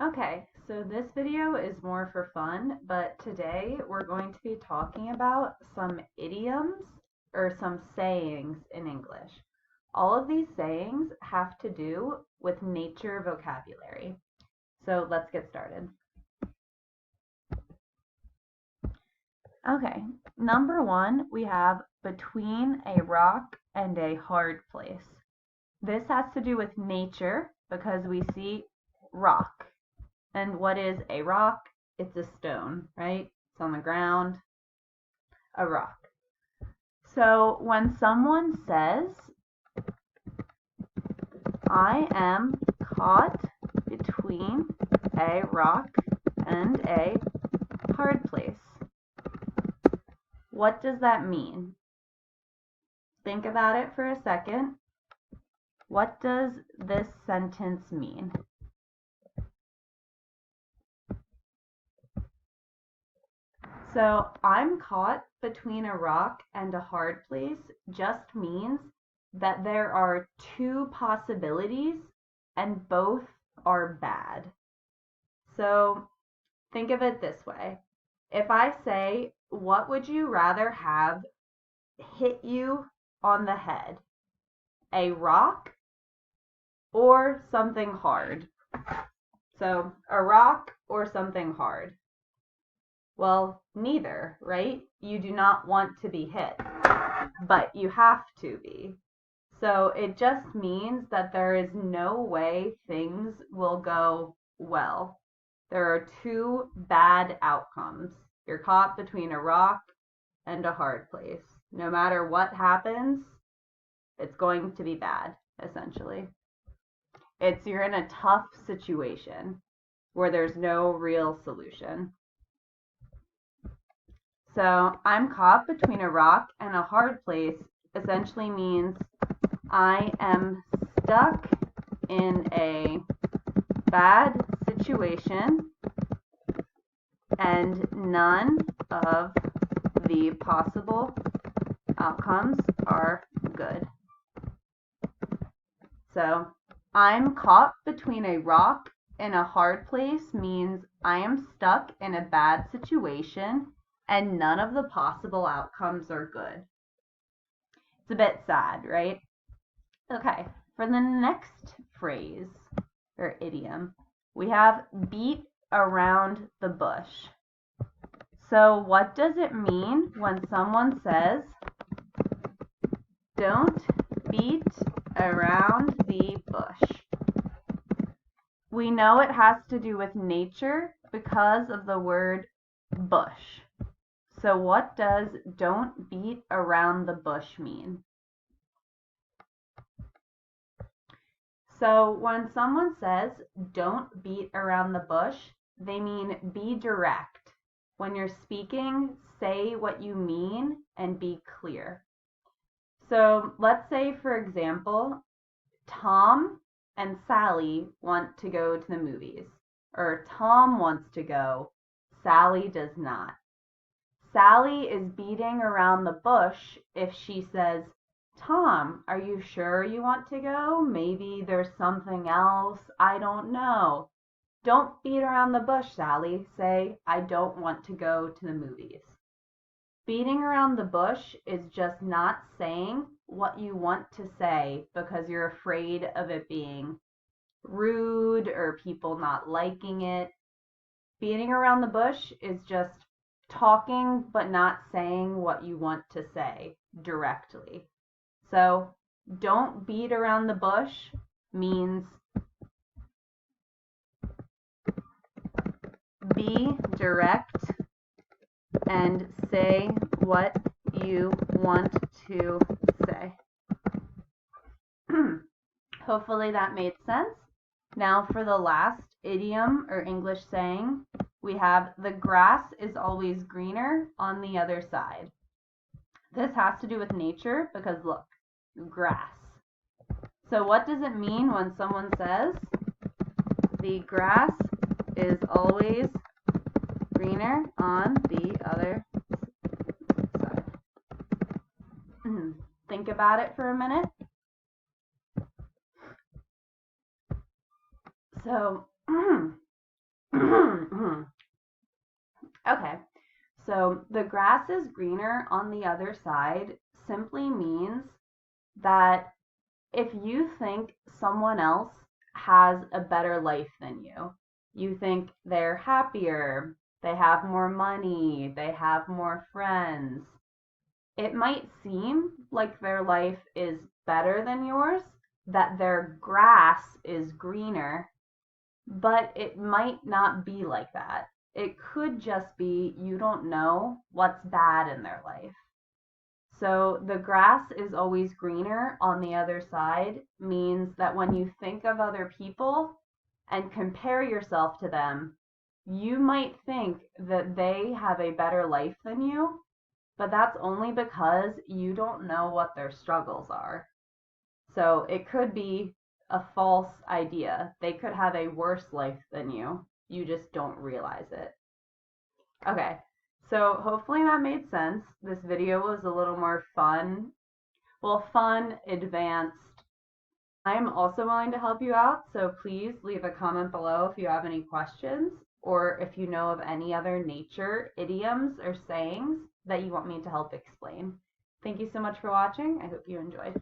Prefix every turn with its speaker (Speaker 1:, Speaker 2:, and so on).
Speaker 1: Okay, so this video is more for fun, but today we're going to be talking about some idioms or some sayings in English. All of these sayings have to do with nature vocabulary. So let's get started. Okay, number one, we have between a rock and a hard place. This has to do with nature because we see rock. And what is a rock? It's a stone, right? It's on the ground, a rock. So when someone says, I am caught between a rock and a hard place, what does that mean? Think about it for a second. What does this sentence mean? So I'm caught between a rock and a hard place just means that there are two possibilities and both are bad. So think of it this way. If I say, what would you rather have hit you on the head? A rock or something hard? So a rock or something hard? Well, neither, right? You do not want to be hit, but you have to be. So it just means that there is no way things will go well. There are two bad outcomes. You're caught between a rock and a hard place. No matter what happens, it's going to be bad, essentially. You're in a tough situation where there's no real solution. So I'm caught between a rock and a hard place essentially means I am stuck in a bad situation and none of the possible outcomes are good. So I'm caught between a rock and a hard place means I am stuck in a bad situation and none of the possible outcomes are good. It's a bit sad, right? Okay, for the next phrase or idiom, we have beat around the bush. So what does it mean when someone says, don't beat around the bush? We know it has to do with nature because of the word bush. So what does don't beat around the bush mean? So when someone says don't beat around the bush, they mean be direct. When you're speaking, say what you mean and be clear. So let's say, for example, Tom and Sally want to go to the movies, or Tom wants to go, Sally does not. Sally is beating around the bush if she says, Tom, are you sure you want to go? Maybe there's something else. I don't know. Don't beat around the bush, Sally. Say, I don't want to go to the movies. Beating around the bush is just not saying what you want to say because you're afraid of it being rude or people not liking it. Beating around the bush is just talking but not saying what you want to say directly. So don't beat around the bush means be direct and say what you want to say. Hopefully that made sense. Now for the last idiom or English saying, we have the grass is always greener on the other side. This has to do with nature because look, grass. So what does it mean when someone says the grass is always greener on the other side? Think about it for a minute. So Okay, so the grass is greener on the other side simply means that if you think someone else has a better life than you think they're happier, they have more money, they have more friends, it might seem like their life is better than yours, that their grass is greener, but it might not be like that. It could just be you don't know what's bad in their life. So the grass is always greener on the other side means that when you think of other people and compare yourself to them, you might think that they have a better life than you, but that's only because you don't know what their struggles are. So it could be a false idea. They could have a worse life than you. You just don't realize it. Okay, so hopefully that made sense. This video was a little more fun. Well, fun, advanced. I'm also willing to help you out, so please leave a comment below if you have any questions or if you know of any other nature idioms or sayings that you want me to help explain. Thank you so much for watching. I hope you enjoyed.